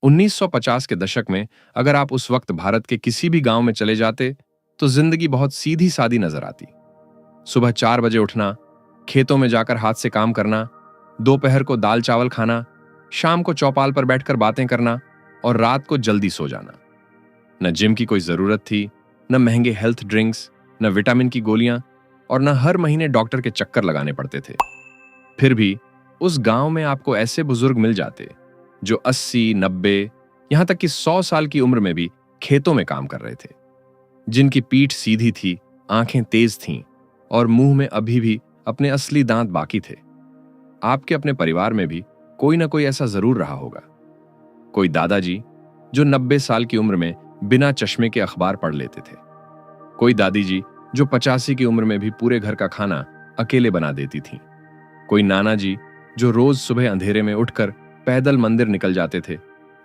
1950 के दशक में अगर आप उस वक्त भारत के किसी भी गांव में चले जाते तो जिंदगी बहुत सीधी सादी नजर आती। सुबह 4 बजे उठना, खेतों में जाकर हाथ से काम करना, दोपहर को दाल चावल खाना, शाम को चौपाल पर बैठकर बातें करना और रात को जल्दी सो जाना। न जिम की कोई जरूरत थी, न महंगे हेल्थ ड्रिंक्स, न विटामिन की गोलियां और न हर महीने डॉक्टर के चक्कर लगाने पड़ते थे। फिर भी उस गांव में आपको ऐसे बुजुर्ग मिल जाते जो 80, 90, यहां तक कि 100 साल की उम्र में भी खेतों में काम कर रहे थे, जिनकी पीठ सीधी थी, आंखें तेज थीं और मुंह में अभी भी अपने असली दांत बाकी थे। आपके अपने परिवार में भी कोई ना कोई ऐसा जरूर रहा होगा। कोई दादाजी जो 90 साल की उम्र में बिना चश्मे के अखबार पढ़ लेते थे, कोई दादी जी जो 85 की उम्र में भी पूरे घर का खाना अकेले बना देती थीं, कोई नाना जी जो रोज सुबह अंधेरे में उठकर पैदल मंदिर निकल जाते थे,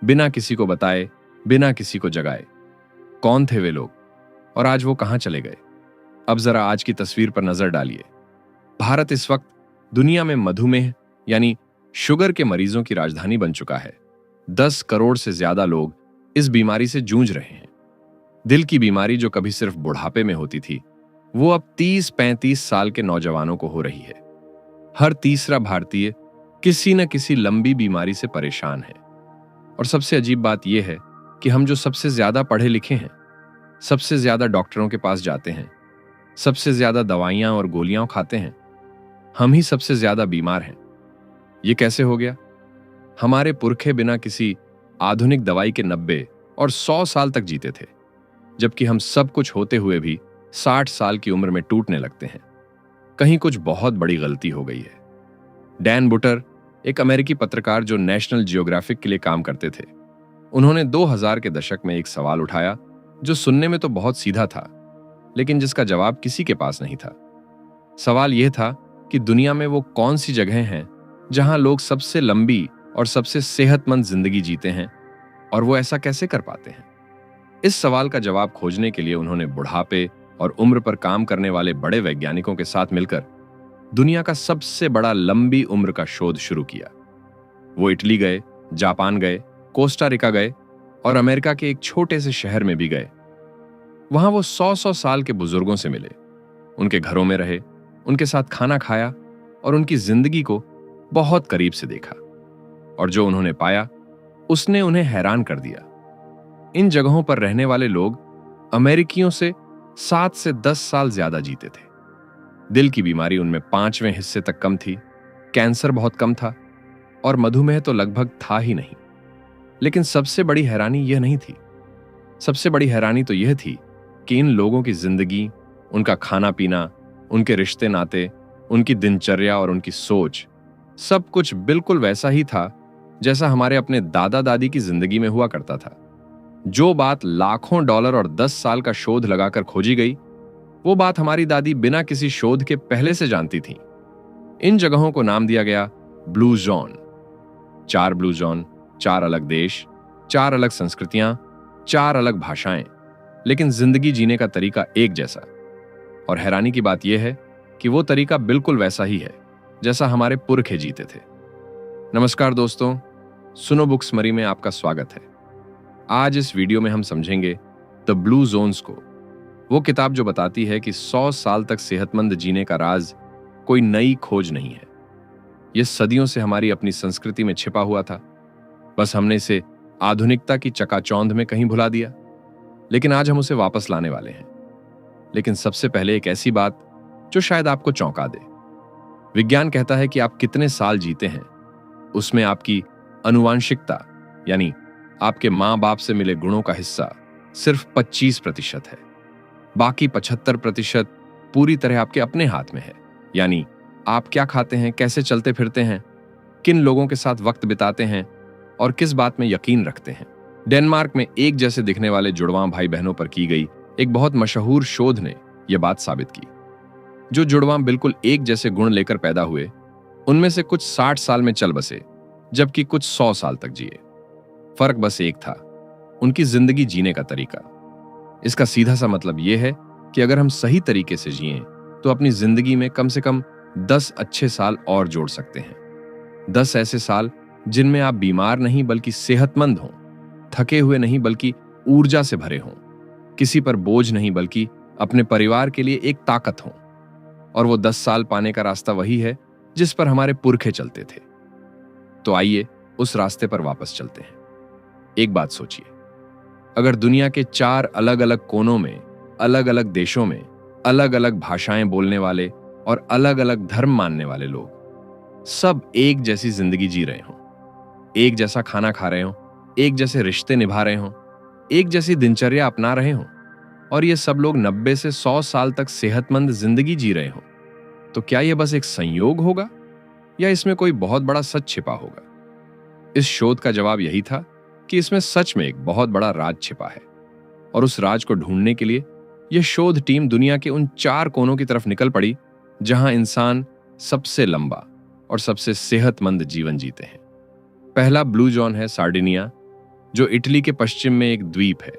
बिना किसी को बताए, बिना किसी को जगाए। कौन थे वे लोग और आज वो कहां चले गए? अब जरा आज की तस्वीर पर नजर डालिए। भारत इस वक्त दुनिया में मधुमेह यानी शुगर के मरीजों की राजधानी बन चुका है। 10 करोड़ से ज्यादा लोग इस बीमारी से जूझ रहे हैं। दिल की बीमारी जो कभी सिर्फ बुढ़ापे में होती थी, वो अब 30-35 साल के नौजवानों को हो रही है। हर तीसरा भारतीय किसी न किसी लंबी बीमारी से परेशान है। और सबसे अजीब बात यह है कि हम जो सबसे ज्यादा पढ़े लिखे हैं, सबसे ज्यादा डॉक्टरों के पास जाते हैं, सबसे ज्यादा दवाइयां और गोलियां खाते हैं, हम ही सबसे ज्यादा बीमार हैं। ये कैसे हो गया? हमारे पुरखे बिना किसी आधुनिक दवाई के 90 और 100 साल तक जीते थे, जबकि हम सब कुछ होते हुए भी 60 साल की उम्र में टूटने लगते हैं। कहीं कुछ बहुत बड़ी गलती हो गई है। डैन बुटर, एक अमेरिकी पत्रकार जो नेशनल जियोग्राफिक के लिए काम करते थे, उन्होंने 2000 के दशक में एक सवाल उठाया जो सुनने में तो बहुत सीधा था, लेकिन जिसका जवाब किसी के पास नहीं था। सवाल यह था कि दुनिया में वो कौन सी जगह हैं जहां लोग सबसे लंबी और सबसे सेहतमंद जिंदगी जीते हैं, और वो ऐसा कैसे कर पाते हैं। इस सवाल का जवाब खोजने के लिए उन्होंने बुढ़ापे और उम्र पर काम करने वाले बड़े वैज्ञानिकों के साथ मिलकर दुनिया का सबसे बड़ा लंबी उम्र का शोध शुरू किया। वो इटली गए, जापान गए, कोस्टा रिका गए और अमेरिका के एक छोटे से शहर में भी गए। वहां वो 100-100 साल के बुजुर्गों से मिले, उनके घरों में रहे, उनके साथ खाना खाया और उनकी जिंदगी को बहुत करीब से देखा। और जो उन्होंने पाया उसने उन्हें हैरान कर दिया। इन जगहों पर रहने वाले लोग अमेरिकियों से 7 से 10 साल ज्यादा जीते थे। दिल की बीमारी उनमें 5वें हिस्से तक कम थी, कैंसर बहुत कम था और मधुमेह तो लगभग था ही नहीं। लेकिन सबसे बड़ी हैरानी यह नहीं थी। सबसे बड़ी हैरानी तो यह थी कि इन लोगों की जिंदगी, उनका खाना पीना, उनके रिश्ते नाते, उनकी दिनचर्या और उनकी सोच, सब कुछ बिल्कुल वैसा ही था जैसा हमारे अपने दादा दादी की जिंदगी में हुआ करता था। जो बात लाखों डॉलर और 10 साल का शोध लगाकर खोजी गई, वो बात हमारी दादी बिना किसी शोध के पहले से जानती थी। इन जगहों को नाम दिया गया ब्लू जोन। 4 ब्लू जोन, 4 अलग देश, 4 अलग संस्कृतियां, 4 अलग भाषाएं, लेकिन जिंदगी जीने का तरीका एक जैसा। और हैरानी की बात यह है कि वो तरीका बिल्कुल वैसा ही है जैसा हमारे पुरखे जीते थे। नमस्कार दोस्तों, सुनो बुक्स मरी में आपका स्वागत है। आज इस वीडियो में हम समझेंगे द ब्लू जोन्स को, वो किताब जो बताती है कि 100 साल तक सेहतमंद जीने का राज कोई नई खोज नहीं है। यह सदियों से हमारी अपनी संस्कृति में छिपा हुआ था, बस हमने इसे आधुनिकता की चकाचौंध में कहीं भुला दिया। लेकिन आज हम उसे वापस लाने वाले हैं। लेकिन सबसे पहले एक ऐसी बात जो शायद आपको चौंका दे। विज्ञान कहता है कि आप कितने साल जीते हैं, उसमें आपकी आनुवांशिकता यानी आपके मां बाप से मिले गुणों का हिस्सा सिर्फ 25% है। बाकी 75% पूरी तरह आपके अपने हाथ में है। यानी आप क्या खाते हैं, कैसे चलते फिरते हैं, किन लोगों के साथ वक्त बिताते हैं और किस बात में यकीन रखते हैं। डेनमार्क में एक जैसे दिखने वाले जुड़वां भाई बहनों पर की गई एक बहुत मशहूर शोध ने यह बात साबित की। जो जुड़वां बिल्कुल एक जैसे गुण लेकर पैदा हुए, उनमें से कुछ 60 साल में चल बसे, जबकि कुछ 100 साल तक जिए। फर्क बस एक था, उनकी जिंदगी जीने का तरीका। इसका सीधा सा मतलब यह है कि अगर हम सही तरीके से जिएं तो अपनी जिंदगी में कम से कम 10 अच्छे साल और जोड़ सकते हैं। 10 ऐसे साल जिनमें आप बीमार नहीं बल्कि सेहतमंद हों, थके हुए नहीं बल्कि ऊर्जा से भरे हों, किसी पर बोझ नहीं बल्कि अपने परिवार के लिए एक ताकत हो। और वो 10 साल पाने का रास्ता वही है जिस पर हमारे पुरखे चलते थे। तो आइए उस रास्ते पर वापस चलते हैं। एक बात सोचिए, अगर दुनिया के 4 अलग अलग कोनों में, अलग अलग देशों में, अलग अलग भाषाएं बोलने वाले और अलग अलग धर्म मानने वाले लोग सब एक जैसी जिंदगी जी रहे हों, एक जैसा खाना खा रहे हों, एक जैसे रिश्ते निभा रहे हों, एक जैसी दिनचर्या अपना रहे हों, और ये सब लोग 90 से 100 साल तक सेहतमंद जिंदगी जी रहे हों, तो क्या यह बस एक संयोग होगा या इसमें कोई बहुत बड़ा सच छिपा होगा? इस शोध का जवाब यही था कि इसमें सच में एक बहुत बड़ा राज छिपा है। और उस राज को ढूंढने के लिए यह शोध टीम दुनिया के उन 4 कोनों की तरफ निकल पड़ी जहां इंसान सबसे लंबा और सबसे सेहतमंद जीवन जीते हैं। पहला ब्लू जोन है सार्डिनिया, जो इटली के पश्चिम में एक द्वीप है।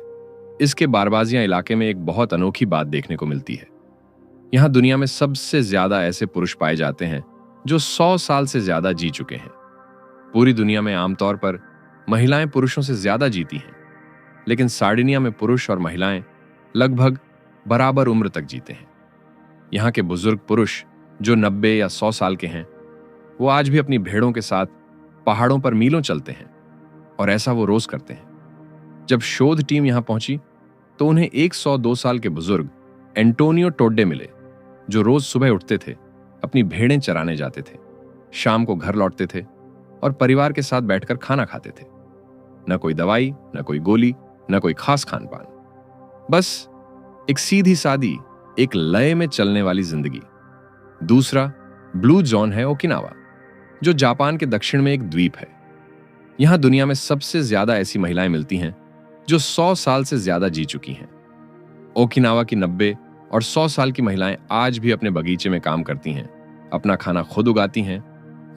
इसके बारबाजियां इलाके में एक बहुत अनोखी बात देखने को मिलती है। यहां दुनिया में सबसे ज्यादा ऐसे पुरुष पाए जाते हैं जो 100 साल से ज्यादा जी चुके हैं। पूरी दुनिया में आमतौर पर महिलाएं पुरुषों से ज्यादा जीती हैं, लेकिन सार्डिनिया में पुरुष और महिलाएं लगभग बराबर उम्र तक जीते हैं। यहाँ के बुजुर्ग पुरुष जो 90 या 100 साल के हैं, वो आज भी अपनी भेड़ों के साथ पहाड़ों पर मीलों चलते हैं, और ऐसा वो रोज करते हैं। जब शोध टीम यहां पहुंची तो उन्हें 102 साल के बुजुर्ग एंटोनियो टोड्डे मिले, जो रोज सुबह उठते थे, अपनी भेड़ें चराने जाते थे, शाम को घर लौटते थे और परिवार के साथ बैठकर खाना खाते थे। न कोई दवाई, न कोई गोली, न कोई खास खान पान, बस एक सीधी सादी, एक लय में चलने वाली जिंदगी। दूसरा ब्लू जोन है ओकिनावा, जो जापान के दक्षिण में एक द्वीप है। यहां दुनिया में सबसे ज्यादा ऐसी महिलाएं मिलती हैं जो 100 साल से ज्यादा जी चुकी हैं। ओकिनावा की 90 और 100 साल की महिलाएं आज भी अपने बगीचे में काम करती हैं, अपना खाना खुद उगाती हैं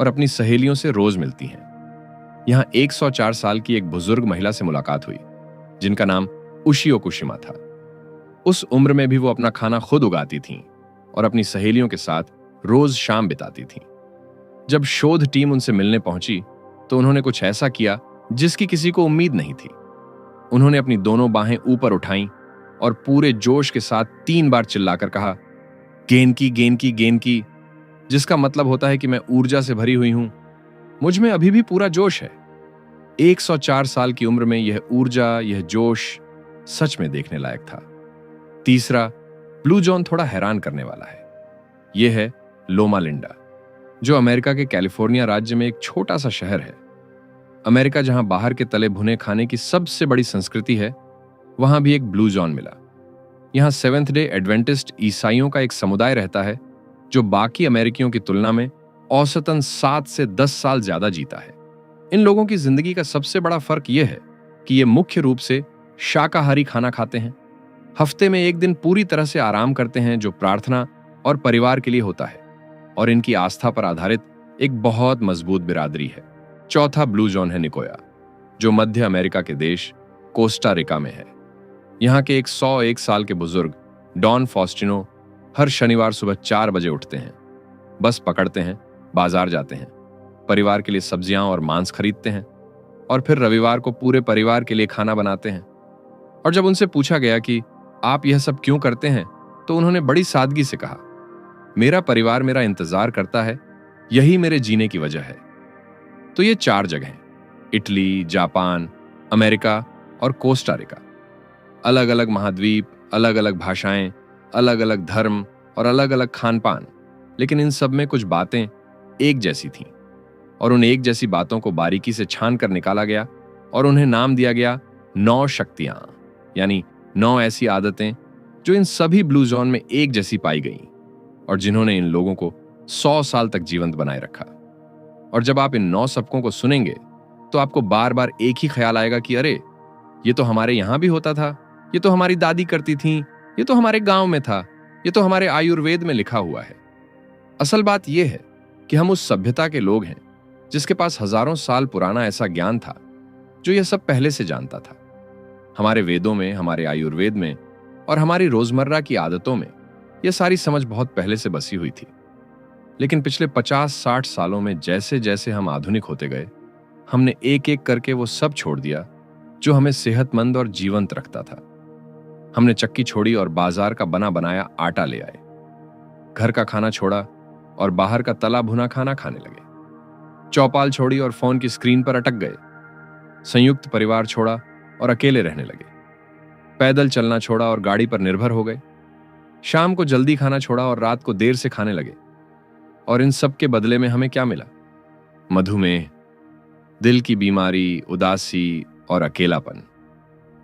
और अपनी सहेलियों से रोज मिलती हैं। यहां 104 साल की एक बुजुर्ग महिला से मुलाकात हुई, जिनका नाम उशी ओकुशिमा था। उस उम्र में भी वो अपना खाना खुद उगाती थीं और अपनी सहेलियों के साथ रोज शाम बिताती थीं। जब शोध टीम उनसे मिलने पहुंची तो उन्होंने कुछ ऐसा किया जिसकी किसी को उम्मीद नहीं थी। उन्होंने अपनी दोनों बाहें ऊपर उठाईं और पूरे जोश के साथ 3 बार चिल्लाकर कहा, गेन की, गेन की, गेन की, जिसका मतलब होता है कि मैं ऊर्जा से भरी हुई हूं, मुझ में अभी भी पूरा जोश है। 104 साल की उम्र में यह ऊर्जा, यह जोश सच में देखने लायक था। तीसरा ब्लू जोन थोड़ा हैरान करने वाला है। यह है लोमा लिंडा, जो अमेरिका के कैलिफोर्निया राज्य में एक छोटा सा शहर है। अमेरिका जहां बाहर के तले भुने खाने की सबसे बड़ी संस्कृति है, वहां भी एक ब्लू जोन मिला। यहां सेवेंथ डे एडवेंटिस्ट ईसाइयों का एक समुदाय रहता है, जो बाकी अमेरिकियों की तुलना में औसतन 7 से 10 साल ज्यादा जीता है। इन लोगों की जिंदगी का सबसे बड़ा फर्क यह है कि ये मुख्य रूप से शाकाहारी खाना खाते हैं। हफ्ते में 1 दिन पूरी तरह से आराम करते हैं, जो प्रार्थना और परिवार के लिए होता है, और इनकी आस्था पर आधारित एक बहुत मजबूत बिरादरी है। चौथा ब्लू जोन है निकोया, जो मध्य अमेरिका के देश कोस्टा रिका में है। यहाँ के 101 साल के बुजुर्ग डॉन फॉस्टिनो हर शनिवार सुबह 4 बजे उठते हैं, बस पकड़ते हैं, बाजार जाते हैं, परिवार के लिए सब्जियां और मांस खरीदते हैं, और फिर रविवार को पूरे परिवार के लिए खाना बनाते हैं। और जब उनसे पूछा गया कि आप यह सब क्यों करते हैं, तो उन्होंने बड़ी सादगी से कहा, मेरा परिवार मेरा इंतजार करता है, यही मेरे जीने की वजह है। तो ये 4 जगहें, इटली, जापान, अमेरिका और कोस्टा रिका, अलग अलग महाद्वीप, अलग अलग भाषाएं, अलग अलग धर्म और अलग अलग खान पान, लेकिन इन सब में कुछ बातें एक जैसी थीं, और उन एक जैसी बातों को बारीकी से छान कर निकाला गया और उन्हें नाम दिया गया 9 शक्तियां, यानी 9 ऐसी आदतें जो इन सभी ब्लू जोन में एक जैसी पाई गईं और जिन्होंने इन लोगों को 100 साल तक जीवंत बनाए रखा। और जब आप इन 9 सबकों को सुनेंगे तो आपको बार बार एक ही ख्याल आएगा कि अरे, ये तो हमारे यहां भी होता था, ये तो हमारी दादी करती थीं, ये तो हमारे गांव में था, ये तो हमारे आयुर्वेद में लिखा हुआ है। असल बात यह है कि हम उस सभ्यता के लोग हैं जिसके पास हजारों साल पुराना ऐसा ज्ञान था जो यह सब पहले से जानता था। हमारे वेदों में, हमारे आयुर्वेद में और हमारी रोजमर्रा की आदतों में यह सारी समझ बहुत पहले से बसी हुई थी। लेकिन पिछले 50-60 सालों में जैसे जैसे हम आधुनिक होते गए, हमने एक एक करके वो सब छोड़ दिया जो हमें सेहतमंद और जीवंत रखता था। हमने चक्की छोड़ी और बाजार का बना बनाया आटा ले आए। घर का खाना छोड़ा और बाहर का तला भुना खाना खाने लगे। चौपाल छोड़ी और फोन की स्क्रीन पर अटक गए। संयुक्त परिवार छोड़ा और अकेले रहने लगे। पैदल चलना छोड़ा और गाड़ी पर निर्भर हो गए। शाम को जल्दी खाना छोड़ा और रात को देर से खाने लगे। और इन सब के बदले में हमें क्या मिला? मधुमेह, दिल की बीमारी, उदासी और अकेलापन।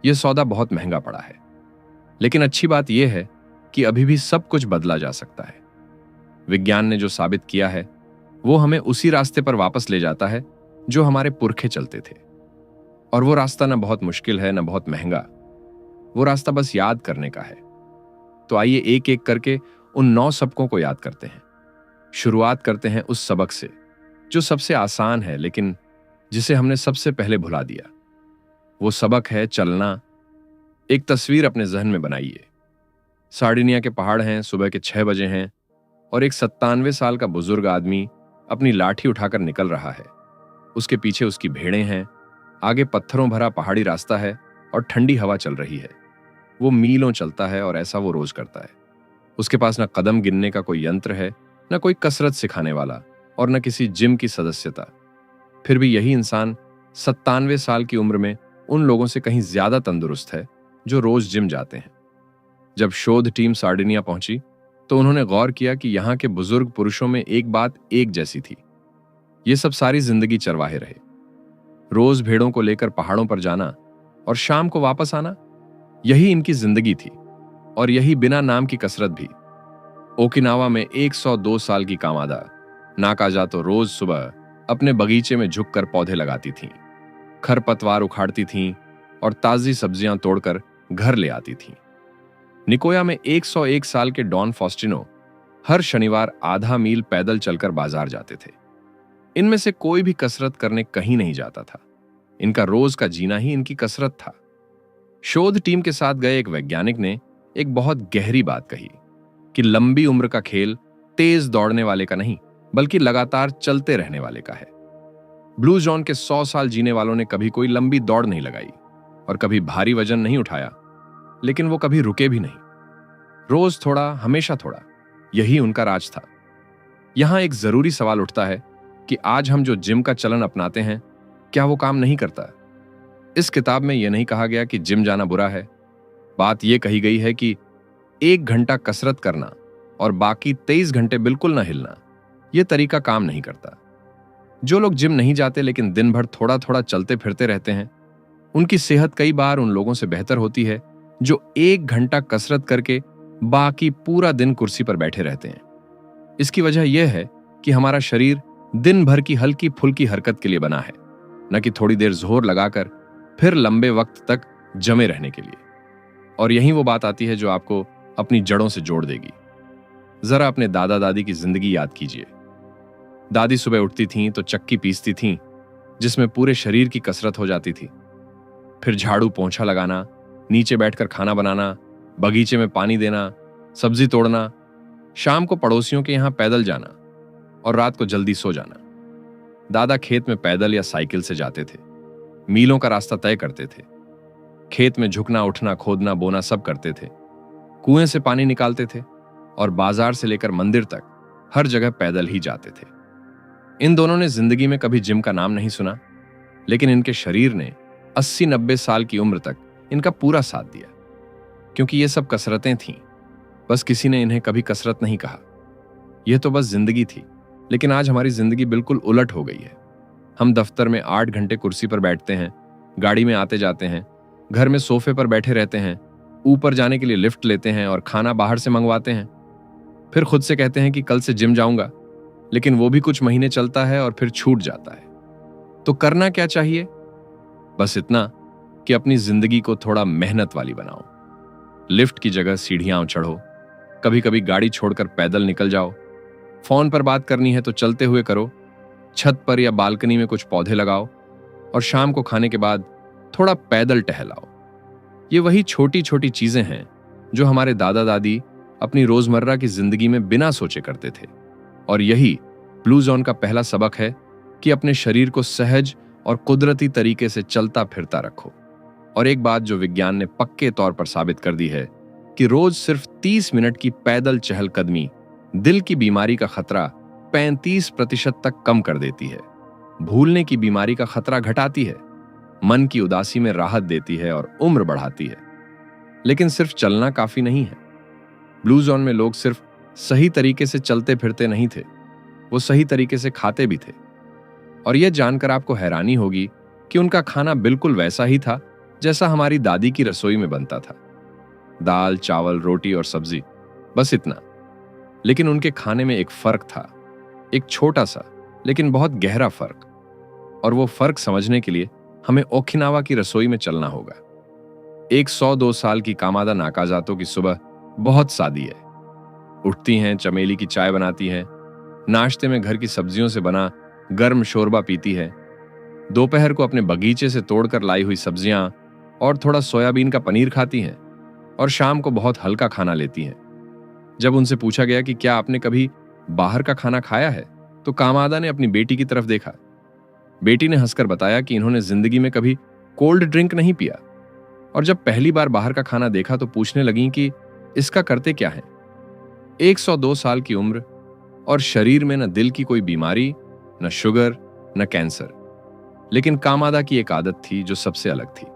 यह सौदा बहुत महंगा पड़ा है। लेकिन अच्छी बात यह है कि अभी भी सब कुछ बदला जा सकता है। विज्ञान ने जो साबित किया है वो हमें उसी रास्ते पर वापस ले जाता है जो हमारे पुरखे चलते थे। और वो रास्ता न बहुत मुश्किल है, न बहुत महंगा। वो रास्ता बस याद करने का है। तो आइए एक एक करके उन 9 सबकों को याद करते हैं। शुरुआत करते हैं उस सबक से जो सबसे आसान है, लेकिन जिसे हमने सबसे पहले भुला दिया। वो सबक है चलना। एक तस्वीर अपने जहन में बनाइए। सार्डिनिया के पहाड़ हैं, सुबह के 6 बजे हैं और एक 97 साल का बुजुर्ग आदमी अपनी लाठी उठाकर निकल रहा है। उसके पीछे उसकी भेड़ें हैं, आगे पत्थरों भरा पहाड़ी रास्ता है और ठंडी हवा चल रही है। वो मीलों चलता है और ऐसा वो रोज करता है। उसके पास न कदम गिनने का कोई यंत्र है, न कोई कसरत सिखाने वाला और न किसी जिम की सदस्यता। फिर भी यही इंसान 97 साल की उम्र में उन लोगों से कहीं ज्यादा तंदुरुस्त है जो रोज जिम जाते हैं। जब शोध टीम सार्डिनिया पहुंची तो उन्होंने गौर किया कि यहां के बुजुर्ग पुरुषों में एक बात एक जैसी थी। ये सब सारी जिंदगी चरवाहे रहे। रोज भेड़ों को लेकर पहाड़ों पर जाना और शाम को वापस आना, यही इनकी जिंदगी थी। और यही बिना नाम की कसरत भी। ओकिनावा में 102 साल की कामादा नाकाजा तो रोज सुबह अपने बगीचे में झुककर पौधे लगाती थीं, खरपतवार उखाड़ती थीं और ताजी सब्जियां तोड़कर घर ले आती थीं। निकोया में 101 साल के डॉन फॉस्टिनो हर शनिवार आधा मील पैदल चलकर बाजार जाते थे। इनमें से कोई भी कसरत करने कहीं नहीं जाता था। इनका रोज का जीना ही इनकी कसरत था। शोध टीम के साथ गए एक वैज्ञानिक ने एक बहुत गहरी बात कही कि लंबी उम्र का खेल तेज दौड़ने वाले का नहीं, बल्कि लगातार चलते रहने वाले का है। ब्लू जॉन के 100 साल जीने वालों ने कभी कोई लंबी दौड़ नहीं लगाई और कभी भारी वजन नहीं उठाया, लेकिन वो कभी रुके भी नहीं। रोज थोड़ा, हमेशा थोड़ा, यही उनका राज था। यहां एक जरूरी सवाल उठता है कि आज हम जो जिम का चलन अपनाते हैं, क्या वो काम नहीं करता? इस किताब में यह नहीं कहा गया कि जिम जाना बुरा है। बात यह कही गई है कि 1 घंटा कसरत करना और बाकी 23 घंटे बिल्कुल ना हिलना, यह तरीका काम नहीं करता। जो लोग जिम नहीं जाते लेकिन दिन भर थोड़ा थोड़ा चलते फिरते रहते हैं, उनकी सेहत कई बार उन लोगों से बेहतर होती है जो 1 घंटा कसरत करके बाकी पूरा दिन कुर्सी पर बैठे रहते हैं। इसकी वजह यह है कि हमारा शरीर दिन भर की हल्की फुल्की हरकत के लिए बना है, न कि थोड़ी देर जोर लगाकर फिर लंबे वक्त तक जमे रहने के लिए। और यही वो बात आती है जो आपको अपनी जड़ों से जोड़ देगी। जरा अपने दादा दादी की जिंदगी याद कीजिए। दादी सुबह उठती थीं तो चक्की पीसती थीं, जिसमें पूरे शरीर की कसरत हो जाती थी। फिर झाड़ू पोंछा लगाना, नीचे बैठकर खाना बनाना, बगीचे में पानी देना, सब्जी तोड़ना, शाम को पड़ोसियों के यहां पैदल जाना और रात को जल्दी सो जाना। दादा खेत में पैदल या साइकिल से जाते थे, मीलों का रास्ता तय करते थे। खेत में झुकना, उठना, खोदना, बोना सब करते थे। कुएं से पानी निकालते थे और बाजार से लेकर मंदिर तक हर जगह पैदल ही जाते थे। इन दोनों ने जिंदगी में कभी जिम का नाम नहीं सुना, लेकिन इनके शरीर ने 80-90 साल की उम्र तक इनका पूरा साथ दिया, क्योंकि ये सब कसरतें थीं। बस किसी ने इन्हें कभी कसरत नहीं कहा। यह तो बस जिंदगी थी। लेकिन आज हमारी जिंदगी बिल्कुल उलट हो गई है। हम दफ्तर में 8 घंटे कुर्सी पर बैठते हैं, गाड़ी में आते जाते हैं, घर में सोफे पर बैठे रहते हैं, ऊपर जाने के लिए लिफ्ट लेते हैं और खाना बाहर से मंगवाते हैं। फिर खुद से कहते हैं कि कल से जिम जाऊंगा, लेकिन वो भी कुछ महीने चलता है और फिर छूट जाता है। तो करना क्या चाहिए? बस इतना कि अपनी जिंदगी को थोड़ा मेहनत वाली बनाओ। लिफ्ट की जगह सीढ़ियां चढ़ो, कभी कभी गाड़ी छोड़कर पैदल निकल जाओ। फोन पर बात करनी है तो चलते हुए करो। छत पर या बालकनी में कुछ पौधे लगाओ और शाम को खाने के बाद थोड़ा पैदल टहलाओ। ये वही छोटी छोटी चीजें हैं जो हमारे दादा दादी अपनी रोजमर्रा की जिंदगी में बिना सोचे करते थे। और यही ब्लू जोन का पहला सबक है कि अपने शरीर को सहज और कुदरती तरीके से चलता फिरता रखो। और एक बात जो विज्ञान ने पक्के तौर पर साबित कर दी है कि रोज सिर्फ 30 मिनट की पैदल चहलकदमी दिल की बीमारी का खतरा 35% तक कम कर देती है, भूलने की बीमारी का खतरा घटाती है, मन की उदासी में राहत देती है और उम्र बढ़ाती है। लेकिन सिर्फ चलना काफी नहीं है। ब्लू जोन में लोग सिर्फ सही तरीके से चलते फिरते नहीं थे, वो सही तरीके से खाते भी थे। और यह जानकर आपको हैरानी होगी कि उनका खाना बिल्कुल वैसा ही था जैसा हमारी दादी की रसोई में बनता था। दाल, चावल, रोटी और सब्जी, बस इतना। लेकिन उनके खाने में एक फर्क था, एक छोटा सा लेकिन बहुत गहरा फर्क। और वो फर्क समझने के लिए हमें ओकिनावा की रसोई में चलना होगा। एक 102 साल की कामादा नाकाजातो की सुबह बहुत सादी है। उठती हैं, चमेली की चाय बनाती हैं, नाश्ते में घर की सब्जियों से बना गर्म शोरबा पीती है, दोपहर को अपने बगीचे से तोड़कर लाई हुई सब्जियां और थोड़ा सोयाबीन का पनीर खाती हैं, और शाम को बहुत हल्का खाना लेती हैं। जब उनसे पूछा गया कि क्या आपने कभी बाहर का खाना खाया है, तो कामादा ने अपनी बेटी की तरफ देखा। बेटी ने हंसकर बताया कि इन्होंने जिंदगी में कभी कोल्ड ड्रिंक नहीं पिया, और जब पहली बार बाहर का खाना देखा तो पूछने लगीं कि इसका करते क्या है। 102 साल की उम्र और शरीर में न दिल की कोई बीमारी, न शुगर, न कैंसर। लेकिन कामादा की एक आदत थी जो सबसे अलग थी।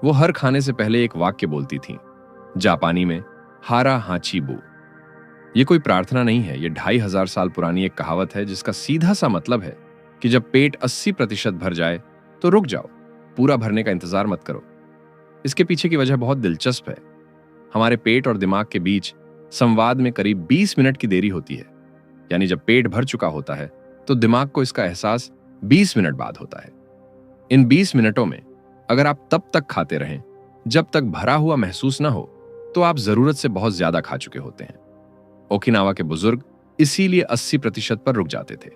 वो हर खाने से पहले एक वाक्य बोलती थी, जापानी में हारा हाची बू। ये कोई प्रार्थना नहीं है, ये 2500 साल पुरानी एक कहावत है जिसका सीधा सा मतलब है कि जब पेट 80% भर जाए तो रुक जाओ, पूरा भरने का इंतजार मत करो। इसके पीछे की वजह बहुत दिलचस्प है। हमारे पेट और दिमाग के बीच संवाद में करीब 20 मिनट की देरी होती है। यानी जब पेट भर चुका होता है तो दिमाग को इसका एहसास 20 मिनट बाद होता है। इन 20 मिनटों में अगर आप तब तक खाते रहें जब तक भरा हुआ महसूस ना हो, तो आप जरूरत से बहुत ज्यादा खा चुके होते हैं। ओकिनावा के बुजुर्ग इसीलिए 80% पर रुक जाते थे,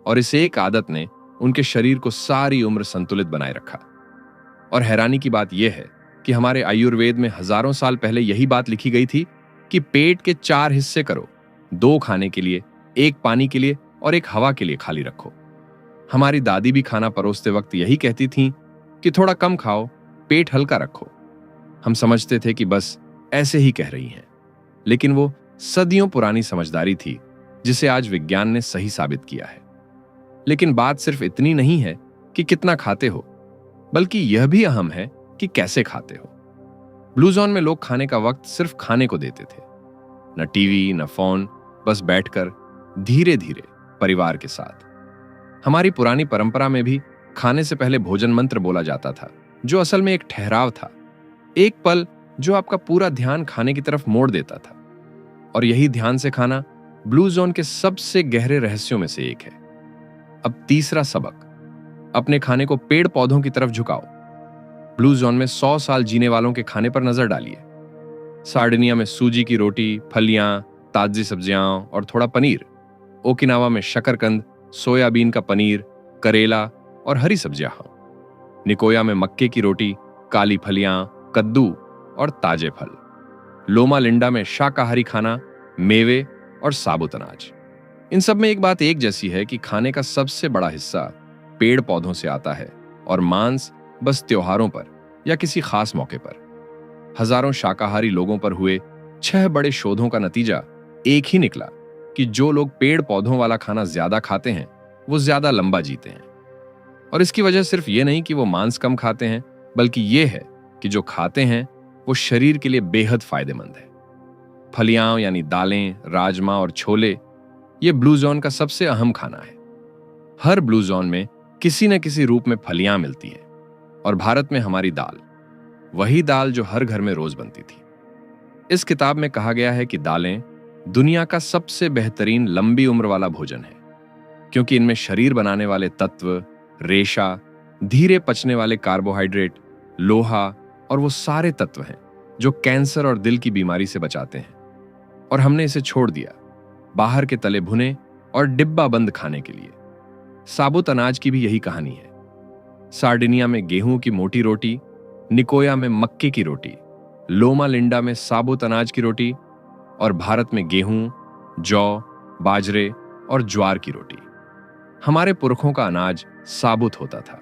और इस एक आदत ने उनके शरीर को सारी उम्र संतुलित बनाए रखा। और हैरानी की बात यह है कि हमारे आयुर्वेद में हजारों साल पहले यही बात लिखी गई थी कि पेट के 4 हिस्से करो, 2 खाने के लिए, 1 पानी के लिए और 1 हवा के लिए खाली रखो। हमारी दादी भी खाना परोसते वक्त यही कहती थीं कि थोड़ा कम खाओ, पेट हल्का रखो। हम समझते थे कि बस ऐसे ही कह रही हैं, लेकिन वो सदियों पुरानी समझदारी थी जिसे आज विज्ञान ने सही साबित किया है। लेकिन बात सिर्फ इतनी नहीं है कि कितना खाते हो, बल्कि यह भी अहम है कि कैसे खाते हो। ब्लू जोन में लोग खाने का वक्त सिर्फ खाने को देते थे, न टीवी, न फोन, बस बैठकर धीरे धीरे परिवार के साथ। हमारी पुरानी परंपरा में भी खाने से पहले भोजन मंत्र बोला जाता था, जो असल में एक ठहराव था, एक पल जो आपका पूरा ध्यान खाने की तरफ मोड़ देता था। और यही ध्यान से खाना ब्लू जोन के सबसे गहरे रहस्यों में से एक है। अब तीसरा सबक, अपने खाने को पेड़ पौधों की तरफ झुकाओ। ब्लू जोन में 100 साल जीने वालों के खाने पर नजर डालिए। सार्डिनिया में सूजी की रोटी, फलियां, ताजी सब्जियां और थोड़ा पनीर। ओकिनावा में शकरकंद, सोयाबीन का पनीर, करेला और हरी सब्जियां। निकोया में मक्के की रोटी, काली फलियां, कद्दू और ताजे फल। लोमा लिंडा में शाकाहारी खाना, मेवे और साबुत अनाज। इन सब में एक बात एक जैसी है कि खाने का सबसे बड़ा हिस्सा पेड़ पौधों से आता है, और मांस बस त्योहारों पर या किसी खास मौके पर। हजारों शाकाहारी लोगों पर हुए 6 बड़े शोधों का नतीजा एक ही निकला कि जो लोग पेड़ पौधों वाला खाना ज्यादा खाते हैं वो ज्यादा लंबा जीते हैं। और इसकी वजह सिर्फ ये नहीं कि वो मांस कम खाते हैं, बल्कि ये है कि जो खाते हैं वो शरीर के लिए बेहद फायदेमंद है। फलियां यानी दालें, राजमा और छोले, ये ब्लू जोन का सबसे अहम खाना है। हर ब्लू जोन में किसी न किसी रूप में फलियां मिलती हैं, और भारत में हमारी दाल, वही दाल जो हर घर में रोज बनती थी। इस किताब में कहा गया है कि दालें दुनिया का सबसे बेहतरीन लंबी उम्र वाला भोजन है, क्योंकि इनमें शरीर बनाने वाले तत्व, रेशा, धीरे पचने वाले कार्बोहाइड्रेट, लोहा और वो सारे तत्व हैं जो कैंसर और दिल की बीमारी से बचाते हैं। और हमने इसे छोड़ दिया बाहर के तले भुने और डिब्बा बंद खाने के लिए। साबुत अनाज की भी यही कहानी है। सार्डिनिया में गेहूं की मोटी रोटी, निकोया में मक्के की रोटी, लोमा लिंडा में साबुत अनाज की रोटी, और भारत में गेहूं, जौ, बाजरे और ज्वार की रोटी। हमारे पुरखों का अनाज साबुत होता था,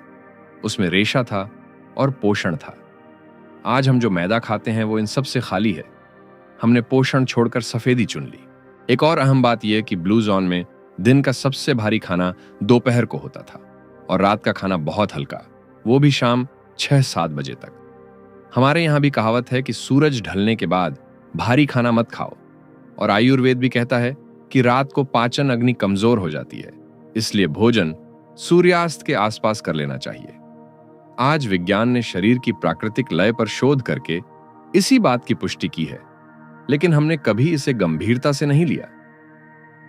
उसमें रेशा था और पोषण था। आज हम जो मैदा खाते हैं वो इन सब से खाली है। हमने पोषण छोड़कर सफेदी चुन ली। एक और अहम बात यह कि ब्लू जोन में दिन का सबसे भारी खाना दोपहर को होता था और रात का खाना बहुत हल्का, वो भी शाम 6-7 बजे तक। हमारे यहां भी कहावत है कि सूरज ढलने के बाद भारी खाना मत खाओ, और आयुर्वेद भी कहता है कि रात को पाचन अग्नि कमजोर हो जाती है, इसलिए भोजन सूर्यास्त के आसपास कर लेना चाहिए। आज विज्ञान ने शरीर की प्राकृतिक लय पर शोध करके इसी बात की पुष्टि की है, लेकिन हमने कभी इसे गंभीरता से नहीं लिया।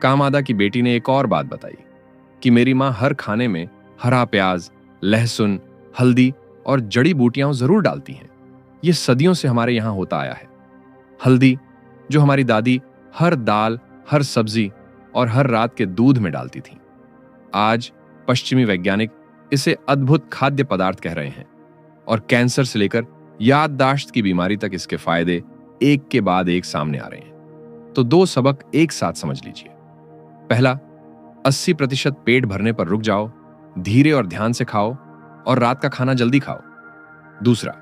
कामादा की बेटी ने एक और बात बताई कि मेरी मां हर खाने में हरा प्याज, लहसुन, हल्दी और जड़ी बूटियां जरूर डालती हैं। यह सदियों से हमारे यहां होता आया है। हल्दी जो हमारी दादी हर दाल, हर सब्जी और हर रात के दूध में डालती थी, आज पश्चिमी वैज्ञानिक इसे अद्भुत खाद्य पदार्थ कह रहे हैं और कैंसर से लेकर याददाश्त की बीमारी तक इसके फायदे एक के बाद एक सामने आ रहे हैं। तो 2 सबक एक साथ समझ लीजिए। पहला, 80% पेट भरने पर रुक जाओ, धीरे और ध्यान से खाओ और रात का खाना जल्दी खाओ। दूसरा,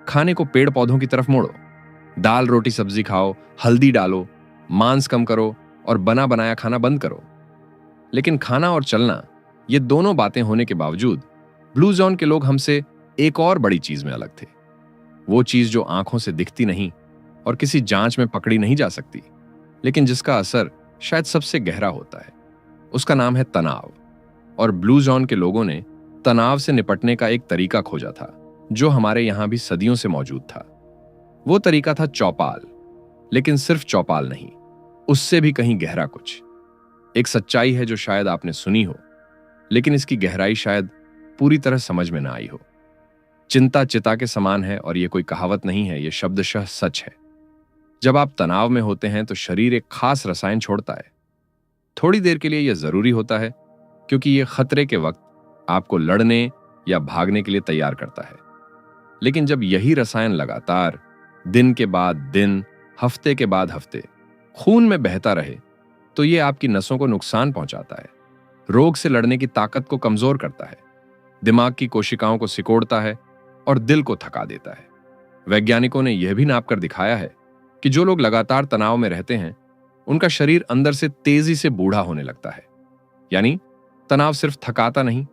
खाने को पेड़ पौधों की तरफ मोड़ो, दाल रोटी सब्जी खाओ, हल्दी डालो, मांस कम करो और बना बनाया खाना बंद करो। लेकिन खाना और चलना, ये दोनों बातें होने के बावजूद ब्लू जोन के लोग हमसे एक और बड़ी चीज में अलग थे। वो चीज जो आंखों से दिखती नहीं और किसी जांच में पकड़ी नहीं जा सकती, लेकिन जिसका असर शायद सबसे गहरा होता है, उसका नाम है तनाव। और ब्लू जोन के लोगों ने तनाव से निपटने का एक तरीका खोजा था जो हमारे यहां भी सदियों से मौजूद था। वो तरीका था चौपाल, लेकिन सिर्फ चौपाल नहीं, उससे भी कहीं गहरा कुछ। एक सच्चाई है जो शायद आपने सुनी हो, लेकिन इसकी गहराई शायद पूरी तरह समझ में ना आई हो। चिंता चिता के समान है और यह कोई कहावत नहीं है, यह शब्दशः सच है। जब आप तनाव में होते हैं तो शरीर एक खास रसायन छोड़ता है। थोड़ी देर के लिए यह जरूरी होता है क्योंकि यह खतरे के वक्त आपको लड़ने या भागने के लिए तैयार करता है। लेकिन जब यही रसायन लगातार दिन के बाद दिन, हफ्ते के बाद हफ्ते खून में बहता रहे तो यह आपकी नसों को नुकसान पहुंचाता है, रोग से लड़ने की ताकत को कमजोर करता है, दिमाग की कोशिकाओं को सिकोड़ता है और दिल को थका देता है। वैज्ञानिकों ने यह भी नाप कर दिखाया है कि जो लोग लगातार तनाव में रहते हैं उनका शरीर अंदर से तेजी से बूढ़ा होने लगता है। यानी तनाव सिर्फ थकाता नहीं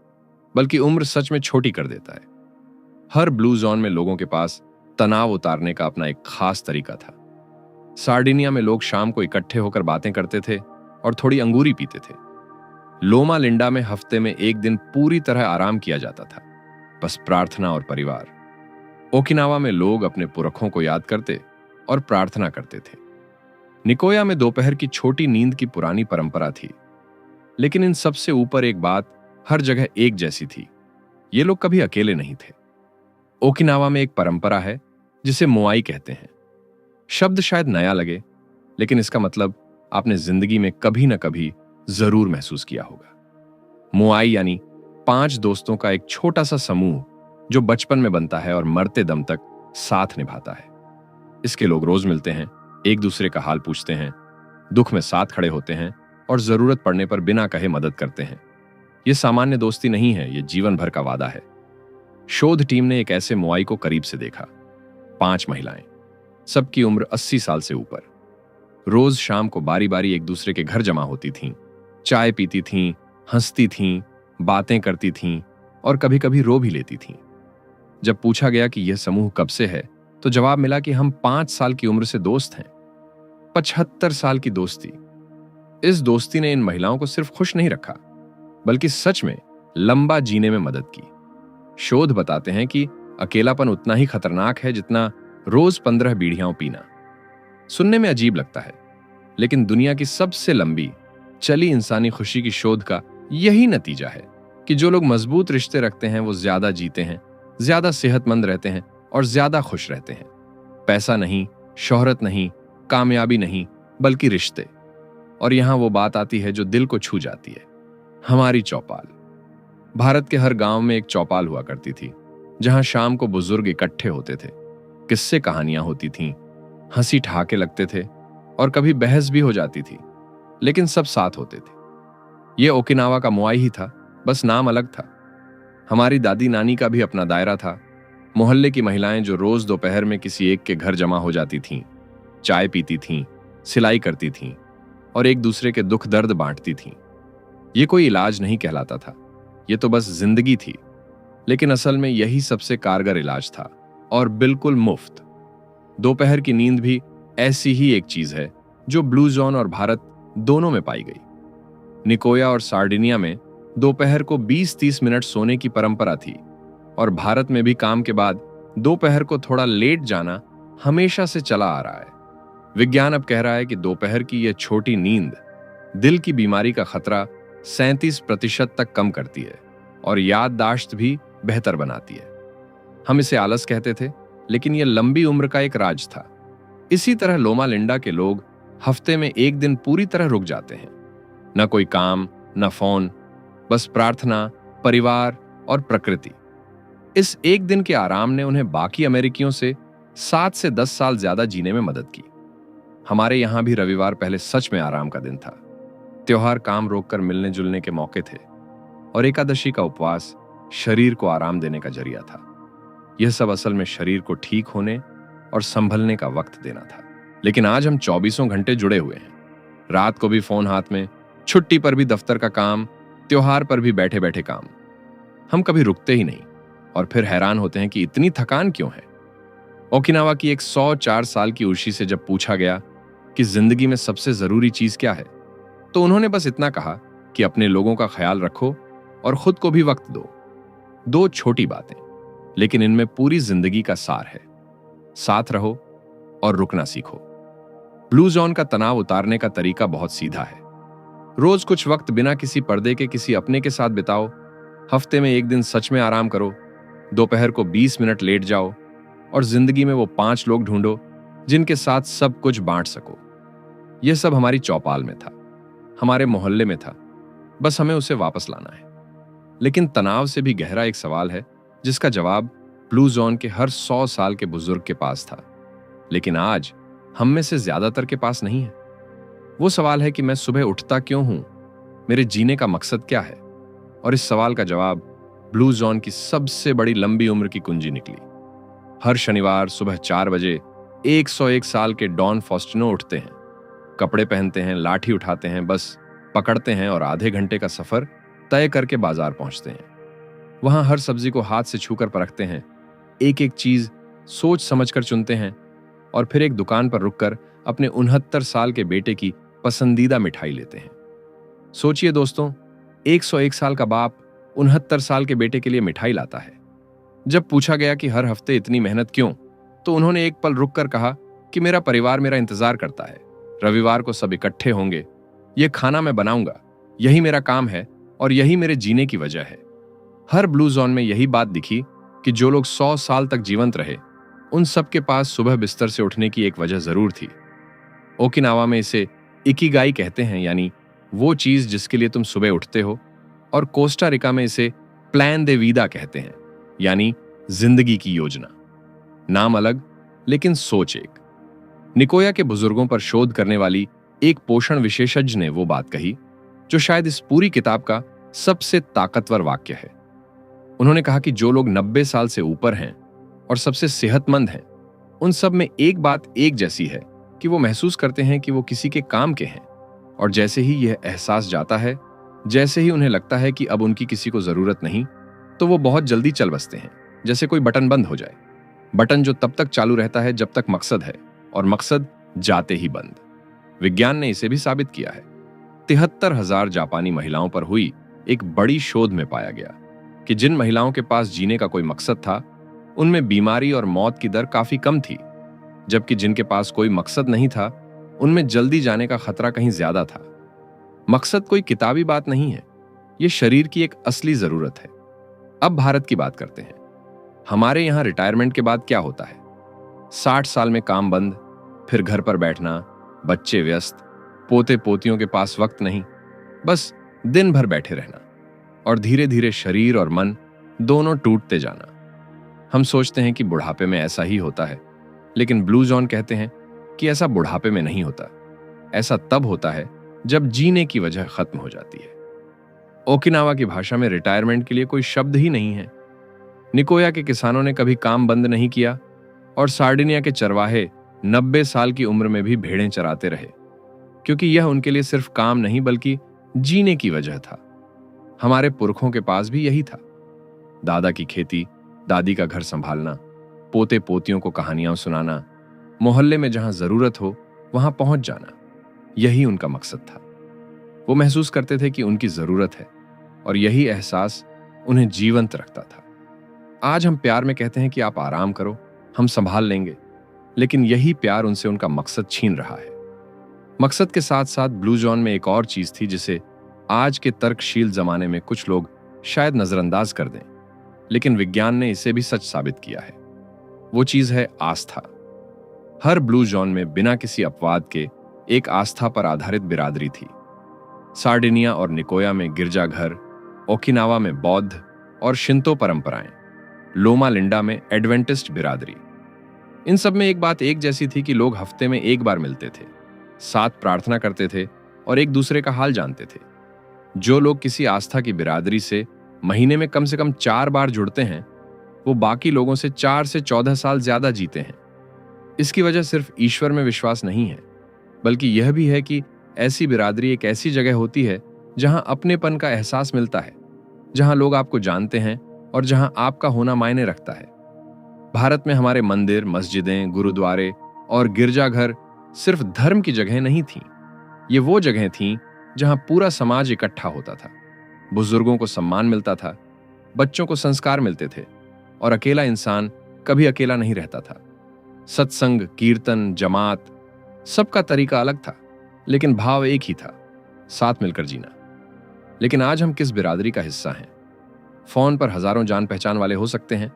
बल्कि उम्र सच में छोटी कर देता है। हर ब्लू जोन में लोगों के पास तनाव उतारने का अपना एक खास तरीका था। सार्डिनिया में लोग शाम को इकट्ठे होकर बातें करते थे और थोड़ी अंगूरी पीते थे। लोमा लिंडा में हफ्ते में एक दिन पूरी तरह आराम किया जाता था, बस प्रार्थना और परिवार। ओकिनावा में लोग अपने पुरखों को याद करते और प्रार्थना करते थे। निकोया में दोपहर की छोटी नींद की पुरानी परंपरा थी। लेकिन इन सबसे ऊपर एक बात हर जगह एक जैसी थी, ये लोग कभी अकेले नहीं थे। ओकिनावा में एक परंपरा है जिसे मोआई कहते हैं। शब्द शायद नया लगे, लेकिन इसका मतलब आपने जिंदगी में कभी ना कभी जरूर महसूस किया होगा। मोआई यानी 5 दोस्तों का एक छोटा सा समूह जो बचपन में बनता है और मरते दम तक साथ निभाता है। इसके लोग रोज मिलते हैं, एक दूसरे का हाल पूछते हैं, दुख में साथ खड़े होते हैं और जरूरत पड़ने पर बिना कहे मदद करते हैं। यह सामान्य दोस्ती नहीं है, यह जीवन भर का वादा है। शोध टीम ने एक ऐसे मोआई को करीब से देखा। 5 महिलाएं, सबकी उम्र 80 साल से ऊपर, रोज शाम को बारी बारी एक दूसरे के घर जमा होती थीं, चाय पीती थीं, हंसती थीं, बातें करती थीं और कभी कभी रो भी लेती थीं। जब पूछा गया कि यह समूह कब से है तो जवाब मिला कि हम 5 साल की उम्र से दोस्त हैं। 75 साल की दोस्ती। इस दोस्ती ने इन महिलाओं को सिर्फ खुश नहीं रखा बल्कि सच में लंबा जीने में मदद की। शोध बताते हैं कि अकेलापन उतना ही खतरनाक है जितना रोज 15 बीड़ियां पीना। सुनने में अजीब लगता है, लेकिन दुनिया की सबसे लंबी चली इंसानी खुशी की शोध का यही नतीजा है कि जो लोग मजबूत रिश्ते रखते हैं वो ज्यादा जीते हैं, ज्यादा सेहतमंद रहते हैं और ज्यादा खुश रहते हैं। पैसा नहीं, शोहरत नहीं, कामयाबी नहीं, बल्कि रिश्ते। और यहां वो बात आती है जो दिल को छू जाती है, हमारी चौपाल। भारत के हर गांव में एक चौपाल हुआ करती थी जहां शाम को बुजुर्ग इकट्ठे होते थे, किस्से कहानियां होती थीं, हंसी ठहाके लगते थे और कभी बहस भी हो जाती थी, लेकिन सब साथ होते थे। ये ओकिनावा का मोआई ही था, बस नाम अलग था। हमारी दादी नानी का भी अपना दायरा था, मोहल्ले की महिलाएं जो रोज दोपहर में किसी एक के घर जमा हो जाती थीं, चाय पीती थीं, सिलाई करती थीं और एक दूसरे के दुख दर्द बांटती थीं। ये कोई इलाज नहीं कहलाता था, ये तो बस जिंदगी थी। लेकिन असल में यही सबसे कारगर इलाज था, और बिल्कुल मुफ्त। दोपहर की नींद भी ऐसी ही एक चीज है जो ब्लू जोन और भारत दोनों में पाई गई। निकोया और सार्डिनिया में दोपहर को 20-30 मिनट सोने की परंपरा थी, और भारत में भी काम के बाद दोपहर को थोड़ा लेट जाना हमेशा से चला आ रहा है। विज्ञान अब कह रहा है कि दोपहर की यह छोटी नींद दिल की बीमारी का खतरा 37% तक कम करती है और याददाश्त भी बेहतर बनाती है। हम इसे आलस कहते थे, लेकिन यह लंबी उम्र का एक राज था। इसी तरह लोमा लिंडा के लोग हफ्ते में एक दिन पूरी तरह रुक जाते हैं। न कोई काम, न फोन, बस प्रार्थना, परिवार और प्रकृति। इस एक दिन के आराम ने उन्हें बाकी अमेरिकियों से 7 से 10 साल ज्यादा जीने में मदद की। हमारे यहां भी रविवार पहले सच में आराम का दिन था। त्योहार काम रोककर मिलने जुलने के मौके थे, और एकादशी का उपवास शरीर को आराम देने का जरिया था। यह सब असल में शरीर को ठीक होने और संभलने का वक्त देना था। लेकिन आज हम 24 घंटे जुड़े हुए हैं। रात को भी फोन हाथ में, छुट्टी पर भी दफ्तर का काम, त्योहार पर भी बैठे बैठे काम। हम कभी रुकते ही नहीं, और फिर हैरान होते हैं कि इतनी थकान क्यों है। ओकिनावा की एक 104 साल की उर्शी से जब पूछा गया कि जिंदगी में सबसे जरूरी चीज क्या है, तो उन्होंने बस इतना कहा कि अपने लोगों का ख्याल रखो और खुद को भी वक्त दो। 2 छोटी बातें, लेकिन इनमें पूरी जिंदगी का सार है। साथ रहो और रुकना सीखो। ब्लू जोन का तनाव उतारने का तरीका बहुत सीधा है। रोज कुछ वक्त बिना किसी पर्दे के किसी अपने के साथ बिताओ। हफ्ते में एक दिन सच में आराम करो। दोपहर को 20 मिनट लेट जाओ, और जिंदगी में वो 5 लोग ढूंढो जिनके साथ सब कुछ बांट सको। यह सब हमारी चौपाल में था, हमारे मोहल्ले में था, बस हमें उसे वापस लाना है। लेकिन तनाव से भी गहरा एक सवाल है जिसका जवाब ब्लू जोन के हर 100 साल के बुजुर्ग के पास था, लेकिन आज हम में से ज्यादातर के पास नहीं है। वो सवाल है कि मैं सुबह उठता क्यों हूं, मेरे जीने का मकसद क्या है। और इस सवाल का जवाब ब्लू जोन की सबसे बड़ी लंबी उम्र की कुंजी निकली। हर शनिवार सुबह 4 बजे 101 साल के डॉन फॉस्टिनो उठते हैं, कपड़े पहनते हैं, लाठी उठाते हैं, बस पकड़ते हैं और आधे घंटे का सफर तय करके बाजार पहुंचते हैं। वहां हर सब्जी को हाथ से छूकर परखते हैं, एक एक चीज सोच समझकर चुनते हैं, और फिर एक दुकान पर रुककर अपने 69 साल के बेटे की पसंदीदा मिठाई लेते हैं। सोचिए दोस्तों, 101 साल का बाप 69 साल के बेटे के लिए मिठाई लाता है। जब पूछा गया कि हर हफ्ते इतनी मेहनत क्यों, तो उन्होंने एक पल रुककर कहा कि मेरा परिवार मेरा इंतजार करता है। रविवार को सब इकट्ठे होंगे, ये खाना मैं बनाऊंगा, यही मेरा काम है और यही मेरे जीने की वजह है। हर ब्लू जोन में यही बात दिखी कि जो लोग 100 साल तक जीवंत रहे, उन सब के पास सुबह बिस्तर से उठने की एक वजह जरूर थी। ओकिनावा में इसे इकिगाई कहते हैं, यानी वो चीज जिसके लिए तुम सुबह उठते हो, और कोस्टा रिका में इसे प्लान दे वीदा कहते हैं, यानी जिंदगी की योजना। नाम अलग लेकिन सोच एक। निकोया के बुजुर्गों पर शोध करने वाली एक पोषण विशेषज्ञ ने वो बात कही जो शायद इस पूरी किताब का सबसे ताकतवर वाक्य है। उन्होंने कहा कि जो लोग 90 साल से ऊपर हैं और सबसे सेहतमंद हैं, उन सब में एक बात एक जैसी है कि वो महसूस करते हैं कि वो किसी के काम के हैं, और जैसे ही यह एहसास जाता है, जैसे ही उन्हें लगता है कि अब उनकी किसी को जरूरत नहीं, तो वो बहुत जल्दी चल बसते हैं, जैसे कोई बटन बंद हो जाए। बटन जो तब तक चालू रहता है जब तक मकसद है, और मकसद जाते ही बंद। विज्ञान ने इसे भी साबित किया है। 73,000 जापानी महिलाओं पर हुई एक बड़ी शोध में पाया गया कि जिन महिलाओं के पास जीने का कोई मकसद था, उनमें बीमारी और मौत की दर काफी कम थी, जबकि जिनके पास कोई मकसद नहीं था, उनमें जल्दी जाने का खतरा कहीं ज्यादा था। मकसद कोई किताबी बात नहीं है, यह शरीर की एक असली जरूरत है। अब भारत की बात करते हैं। हमारे यहां रिटायरमेंट के बाद क्या होता है? 60 साल में काम बंद, फिर घर पर बैठना, बच्चे व्यस्त, पोते पोतियों के पास वक्त नहीं, बस दिन भर बैठे रहना, और धीरे धीरे शरीर और मन दोनों टूटते जाना। हम सोचते हैं कि बुढ़ापे में ऐसा ही होता है, लेकिन ब्लू जोन कहते हैं कि ऐसा बुढ़ापे में नहीं होता। ऐसा तब होता है जब जीने की वजह खत्म हो जाती है। ओकिनावा की भाषा में रिटायरमेंट के लिए कोई शब्द ही नहीं है। निकोया के किसानों ने कभी काम बंद नहीं किया और सार्डिनिया के चरवाहे 90 साल की उम्र में भी भेड़ें चराते रहे, क्योंकि यह उनके लिए सिर्फ काम नहीं बल्कि जीने की वजह था। हमारे पुरखों के पास भी यही था। दादा की खेती, दादी का घर संभालना, पोते पोतियों को कहानियां सुनाना, मोहल्ले में जहां जरूरत हो वहां पहुंच जाना, यही उनका मकसद था। वो महसूस करते थे कि उनकी जरूरत है और यही एहसास उन्हें जीवंत रखता था। आज हम प्यार में कहते हैं कि आप आराम करो, हम संभाल लेंगे, लेकिन यही प्यार उनसे उनका मकसद छीन रहा है। मकसद के साथ साथ ब्लू जोन में एक और चीज थी जिसे आज के तर्कशील जमाने में कुछ लोग शायद नजरअंदाज कर दें, लेकिन विज्ञान ने इसे भी सच साबित किया है। वो चीज है आस्था। हर ब्लू जोन में बिना किसी अपवाद के एक आस्था पर आधारित बिरादरी थी। सार्डिनिया और निकोया में गिरजाघर, ओकिनावा में बौद्ध और शिंतो परंपराएं, लोमा लिंडा में एडवेंटिस्ट बिरादरी। इन सब में एक बात एक जैसी थी कि लोग हफ्ते में एक बार मिलते थे, साथ प्रार्थना करते थे और एक दूसरे का हाल जानते थे। जो लोग किसी आस्था की बिरादरी से महीने में कम से कम 4 बार जुड़ते हैं, वो बाकी लोगों से 4 से 14 साल ज्यादा जीते हैं। इसकी वजह सिर्फ ईश्वर में विश्वास नहीं है, बल्कि यह भी है कि ऐसी बिरादरी एक ऐसी जगह होती है जहां अपनेपन का एहसास मिलता है, जहां लोग आपको जानते हैं और जहां आपका होना मायने रखता है। भारत में हमारे मंदिर, मस्जिदें, गुरुद्वारे और गिरजाघर सिर्फ धर्म की जगह नहीं थीं। ये वो जगह थीं जहां पूरा समाज इकट्ठा होता था, बुजुर्गों को सम्मान मिलता था, बच्चों को संस्कार मिलते थे और अकेला इंसान कभी अकेला नहीं रहता था। सत्संग, कीर्तन, जमात, सबका तरीका अलग था, लेकिन भाव एक ही था, साथ मिलकर जीना। लेकिन आज हम किस बिरादरी का हिस्सा हैं? फोन पर हजारों जान पहचान वाले हो सकते हैं,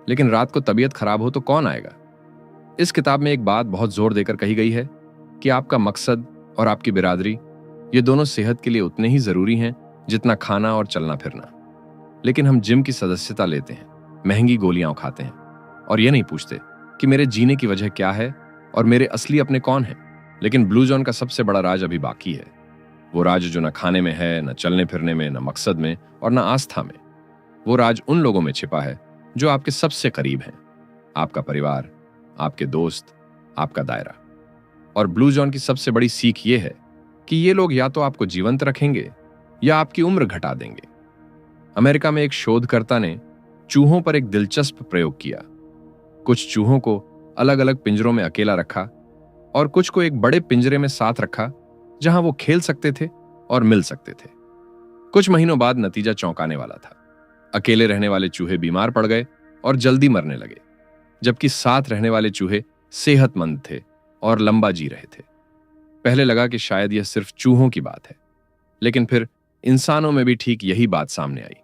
लेकिन रात को तबीयत खराब हो तो कौन आएगा? इस किताब में एक बात बहुत जोर देकर कही गई है कि आपका मकसद और आपकी बिरादरी, ये दोनों सेहत के लिए उतने ही जरूरी हैं जितना खाना और चलना फिरना। लेकिन हम जिम की सदस्यता लेते हैं, महंगी गोलियां खाते हैं और ये नहीं पूछते कि मेरे जीने की वजह क्या है और मेरे असली अपने कौन हैं। लेकिन ब्लू जोन का सबसे बड़ा राज अभी बाकी है। वो राज जो न खाने में है, न चलने फिरने में, न मकसद में और न आस्था में। वो राज उन लोगों में छिपा है जो आपके सबसे करीब हैं, आपका परिवार, आपके दोस्त, आपका दायरा। और ब्लू जोन की सबसे बड़ी सीख ये है कि ये लोग या तो आपको जीवंत रखेंगे या आपकी उम्र घटा देंगे। अमेरिका में एक शोधकर्ता ने चूहों पर एक दिलचस्प प्रयोग किया। कुछ चूहों को अलग अलग पिंजरों में अकेला रखा और कुछ को एक बड़े पिंजरे में साथ रखा जहां वो खेल सकते थे और मिल सकते थे। कुछ महीनों बाद नतीजा चौंकाने वाला था। अकेले रहने वाले चूहे बीमार पड़ गए और जल्दी मरने लगे, जबकि साथ रहने वाले चूहे सेहतमंद थे और लंबा जी रहे थे। पहले लगा कि शायद यह सिर्फ चूहों की बात है, लेकिन फिर इंसानों में भी ठीक यही बात सामने आई।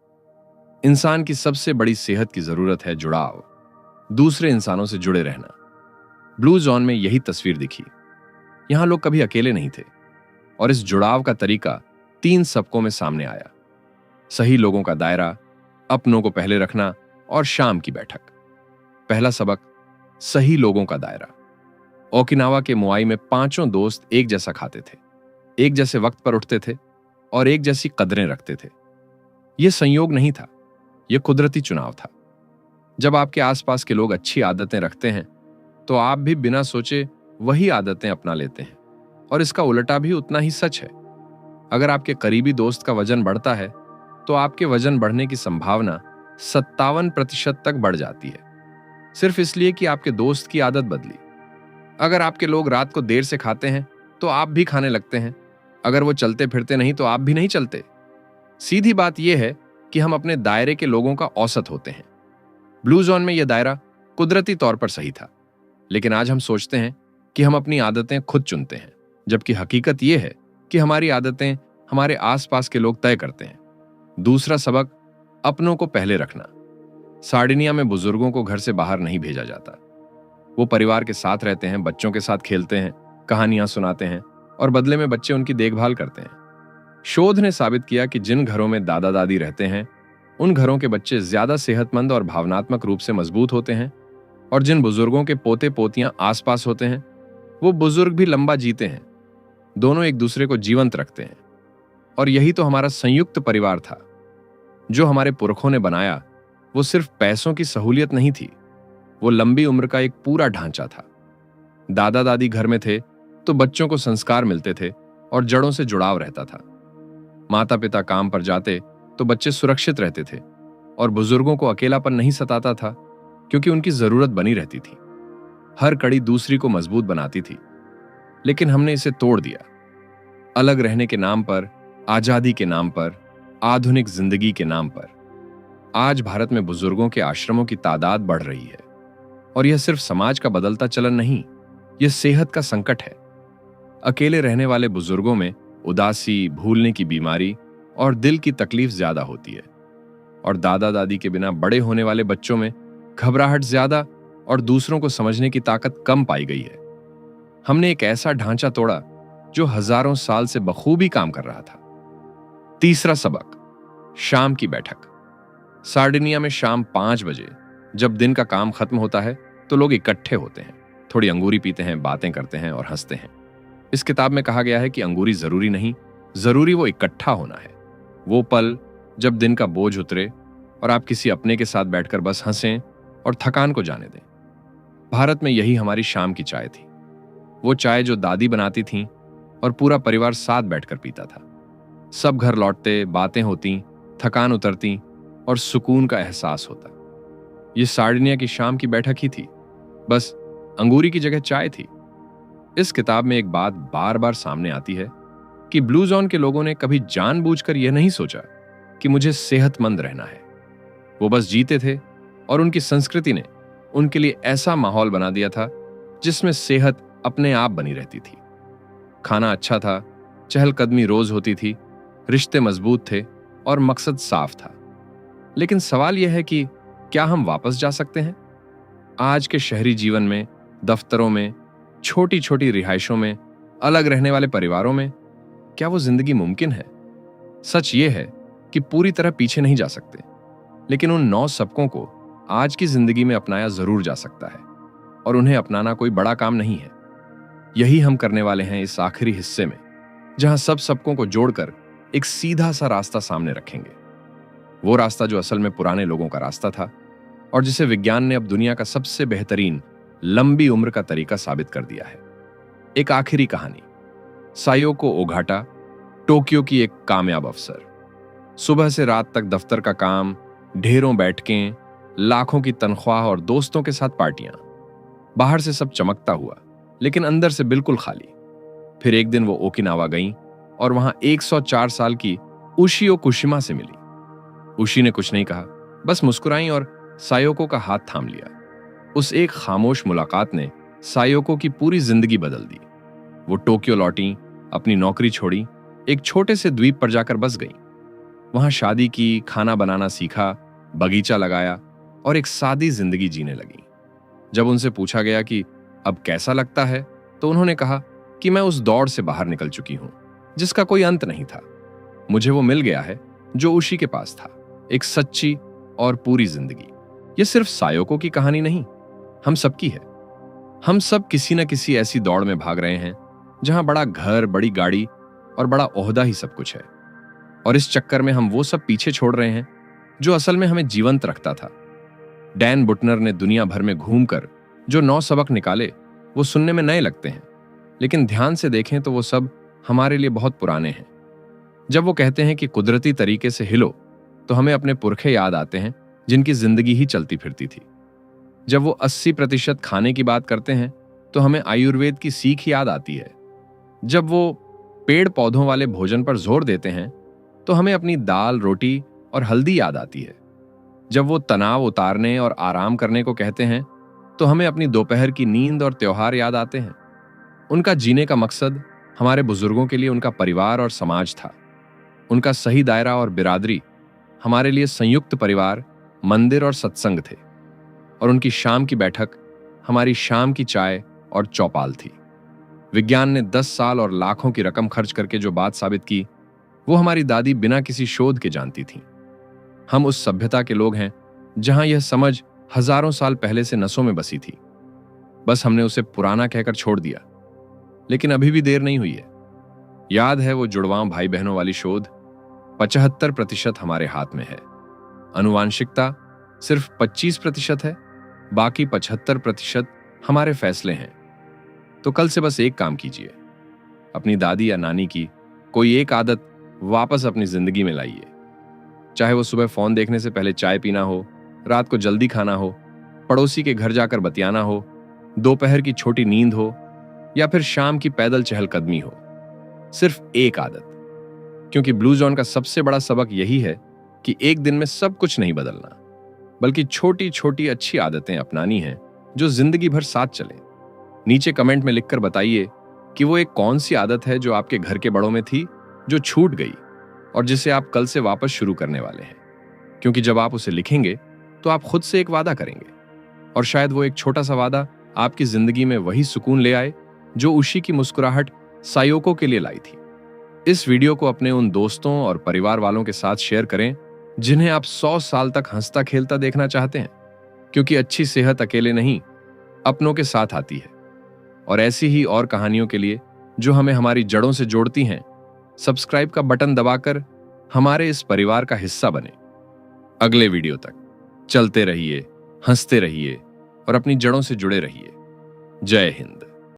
इंसान की सबसे बड़ी सेहत की जरूरत है जुड़ाव, दूसरे इंसानों से जुड़े रहना। ब्लू जोन में यही तस्वीर दिखी। यहां लोग कभी अकेले नहीं थे और इस जुड़ाव का तरीका 3 सबकों में सामने आया। सही लोगों का दायरा, अपनों को पहले रखना और शाम की बैठक। पहला सबक, सही लोगों का दायरा। ओकिनावा के मोआई में 5 दोस्त एक जैसा खाते थे, एक जैसे वक्त पर उठते थे और एक जैसी कदरें रखते थे। यह संयोग नहीं था, यह कुदरती चुनाव था। जब आपके आसपास के लोग अच्छी आदतें रखते हैं तो आप भी बिना सोचे वही आदतें अपना लेते हैं, और इसका उल्टा भी उतना ही सच है। अगर आपके करीबी दोस्त का वजन बढ़ता है तो आपके वजन बढ़ने की संभावना 57% तक बढ़ जाती है, सिर्फ इसलिए कि आपके दोस्त की आदत बदली। अगर आपके लोग रात को देर से खाते हैं तो आप भी खाने लगते हैं। अगर वो चलते फिरते नहीं तो आप भी नहीं चलते। सीधी बात यह है कि हम अपने दायरे के लोगों का औसत होते हैं। ब्लू जोन में यह दायरा कुदरती तौर पर सही था, लेकिन आज हम सोचते हैं कि हम अपनी आदतें खुद चुनते हैं, जबकि हकीकत यह है कि हमारी आदतें हमारे आसपास के लोग तय करते हैं। दूसरा सबक, अपनों को पहले रखना। सार्डिनिया में बुजुर्गों को घर से बाहर नहीं भेजा जाता। वो परिवार के साथ रहते हैं, बच्चों के साथ खेलते हैं, कहानियां सुनाते हैं और बदले में बच्चे उनकी देखभाल करते हैं। शोध ने साबित किया कि जिन घरों में दादा दादी रहते हैं उन घरों के बच्चे ज्यादा सेहतमंद और भावनात्मक रूप से मजबूत होते हैं, और जिन बुजुर्गों के पोते पोतियां आसपास होते हैं वो बुजुर्ग भी लंबा जीते हैं। दोनों एक दूसरे को जीवंत रखते हैं। और यही तो हमारा संयुक्त परिवार था जो हमारे पुरखों ने बनाया वो सिर्फ पैसों की सहूलियत नहीं थी, वो लंबी उम्र का एक पूरा ढांचा था। दादा दादी घर में थे तो बच्चों को संस्कार मिलते थे और जड़ों से जुड़ाव रहता था। माता पिता काम पर जाते तो बच्चे सुरक्षित रहते थे और बुजुर्गों को अकेलापन नहीं सताता था, क्योंकि उनकी जरूरत बनी रहती थी। हर कड़ी दूसरी को मजबूत बनाती थी। लेकिन हमने इसे तोड़ दिया। अलग रहने के नाम पर, आजादी के नाम पर, आधुनिक जिंदगी के नाम पर आज भारत में बुजुर्गों के आश्रमों की तादाद बढ़ रही है। और यह सिर्फ समाज का बदलता चलन नहीं, यह सेहत का संकट है। अकेले रहने वाले बुजुर्गों में उदासी, भूलने की बीमारी और दिल की तकलीफ ज्यादा होती है। और दादा दादी के बिना बड़े होने वाले बच्चों में घबराहट ज्यादा और दूसरों को समझने की ताकत कम पाई गई है। हमने एक ऐसा ढांचा तोड़ा जो हजारों साल से बखूबी काम कर रहा था। तीसरा सबक, शाम की बैठक। सार्डिनिया में शाम 5 बजे जब दिन का काम खत्म होता है तो लोग इकट्ठे होते हैं, थोड़ी अंगूरी पीते हैं, बातें करते हैं और हंसते हैं। इस किताब में कहा गया है कि अंगूरी जरूरी नहीं, जरूरी वो इकट्ठा होना है। वो पल जब दिन का बोझ उतरे और आप किसी अपने के साथ बैठकर बस हंसें और थकान को जाने दें। भारत में यही हमारी शाम की चाय थी। वो चाय जो दादी बनाती थीं और पूरा परिवार साथ बैठकर पीता था। सब घर लौटते, बातें होती, थकान उतरती और सुकून का एहसास होता। ये सार्डिनिया की शाम की बैठक ही थी, बस अंगूरी की जगह चाय थी। इस किताब में एक बात बार बार सामने आती है कि ब्लू जोन के लोगों ने कभी जानबूझकर यह नहीं सोचा कि मुझे सेहतमंद रहना है। वो बस जीते थे और उनकी संस्कृति ने उनके लिए ऐसा माहौल बना दिया था जिसमें सेहत अपने आप बनी रहती थी। खाना अच्छा था, चहलकदमी रोज होती थी, रिश्ते मजबूत थे और मकसद साफ था। लेकिन सवाल यह है कि क्या हम वापस जा सकते हैं? आज के शहरी जीवन में, दफ्तरों में, छोटी छोटी रिहाइशों में, अलग रहने वाले परिवारों में क्या वो जिंदगी मुमकिन है? सच ये है कि पूरी तरह पीछे नहीं जा सकते, लेकिन उन 9 सबकों को आज की जिंदगी में अपनाया जरूर जा सकता है। और उन्हें अपनाना कोई बड़ा काम नहीं है। यही हम करने वाले हैं इस आखिरी हिस्से में, जहां सब सबकों को जोड़कर एक सीधा सा रास्ता सामने रखेंगे। वो रास्ता जो असल में पुराने लोगों का रास्ता था और जिसे विज्ञान ने अब दुनिया का सबसे बेहतरीन लंबी उम्र का तरीका साबित कर दिया है। एक आखिरी कहानी। सायोको ओगाटा, टोक्यो की एक कामयाब अफसर। सुबह से रात तक दफ्तर का काम, ढेरों बैठकें, लाखों की तनख्वाह और दोस्तों के साथ पार्टियां। बाहर से सब चमकता हुआ, लेकिन अंदर से बिल्कुल खाली। फिर एक दिन वो ओकिनावा गईं और वहां 104 साल की उशियो कुशिमा से मिली। उशी ने कुछ नहीं कहा, बस मुस्कुराई और सायोको का हाथ थाम लिया। उस एक खामोश मुलाकात ने सायोको की पूरी जिंदगी बदल दी। वो टोक्यो लौटी, अपनी नौकरी छोड़ी, एक छोटे से द्वीप पर जाकर बस गई। वहां शादी की, खाना बनाना सीखा, बगीचा लगाया और एक सादी जिंदगी जीने लगी। जब उनसे पूछा गया कि अब कैसा लगता है, तो उन्होंने कहा कि मैं उस दौड़ से बाहर निकल चुकी हूं जिसका कोई अंत नहीं था। मुझे वो मिल गया है जो उशी के पास था, एक सच्ची और पूरी जिंदगी। ये सिर्फ सायोको की कहानी नहीं, हम सबकी है। हम सब किसी न किसी ऐसी दौड़ में भाग रहे हैं जहां बड़ा घर, बड़ी गाड़ी और बड़ा ओहदा ही सब कुछ है। और इस चक्कर में हम वो सब पीछे छोड़ रहे हैं जो असल में हमें जीवंत रखता था। डैन बुटनर ने दुनिया भर में घूमकर जो 9 सबक निकाले, वो सुनने में नए लगते हैं, लेकिन ध्यान से देखें तो वो सब हमारे लिए बहुत पुराने हैं। जब वो कहते हैं कि कुदरती तरीके से हिलो, तो हमें अपने पुरखे याद आते हैं जिनकी जिंदगी ही चलती फिरती थी। जब वो 80% खाने की बात करते हैं, तो हमें आयुर्वेद की सीख याद आती है। जब वो पेड़ पौधों वाले भोजन पर जोर देते हैं, तो हमें अपनी दाल, रोटी और हल्दी याद आती है। जब वो तनाव उतारने और आराम करने को कहते हैं, तो हमें अपनी दोपहर की नींद और त्योहार याद आते हैं। उनका जीने का मकसद हमारे बुजुर्गों के लिए उनका परिवार और समाज था। उनका सही दायरा और बिरादरी हमारे लिए संयुक्त परिवार, मंदिर और सत्संग थे। और उनकी शाम की बैठक हमारी शाम की चाय और चौपाल थी। विज्ञान ने 10 साल और लाखों की रकम खर्च करके जो बात साबित की, वो हमारी दादी बिना किसी शोध के जानती थी। हम उस सभ्यता के लोग हैं जहां यह समझ हजारों साल पहले से नसों में बसी थी। बस हमने उसे पुराना कहकर छोड़ दिया। लेकिन अभी भी देर नहीं हुई है। याद है वो जुड़वां भाई बहनों वाली शोध? 75% हमारे हाथ में है। आनुवांशिकता सिर्फ 25% है, बाकी 75% हमारे फैसले हैं। तो कल से बस एक काम कीजिए, अपनी दादी या नानी की कोई एक आदत वापस अपनी जिंदगी में लाइए। चाहे वो सुबह फोन देखने से पहले चाय पीना हो, रात को जल्दी खाना हो, पड़ोसी के घर जाकर बतियाना हो, दोपहर की छोटी नींद हो या फिर शाम की पैदल चहलकदमी हो। सिर्फ एक आदत, क्योंकि ब्लू जोन का सबसे बड़ा सबक यही है कि एक दिन में सब कुछ नहीं बदलना, बल्कि छोटी छोटी अच्छी आदतें अपनानी हैं जो जिंदगी भर साथ चले। नीचे कमेंट में लिखकर बताइए कि वो एक कौन सी आदत है जो आपके घर के बड़ों में थी, जो छूट गई और जिसे आप कल से वापस शुरू करने वाले हैं। क्योंकि जब आप उसे लिखेंगे तो आप खुद से एक वादा करेंगे, और शायद वो एक छोटा सा वादा आपकी जिंदगी में वही सुकून ले आए जो उशी की मुस्कुराहट सायोको के लिए लाई थी। इस वीडियो को अपने उन दोस्तों और परिवार वालों के साथ शेयर करें जिन्हें आप 100 साल तक हंसता खेलता देखना चाहते हैं, क्योंकि अच्छी सेहत अकेले नहीं, अपनों के साथ आती है। और ऐसी ही और कहानियों के लिए जो हमें हमारी जड़ों से जोड़ती हैं, सब्सक्राइब का बटन दबाकर हमारे इस परिवार का हिस्सा बने। अगले वीडियो तक चलते रहिए, हंसते रहिए और अपनी जड़ों से जुड़े रहिए। जय हिंद।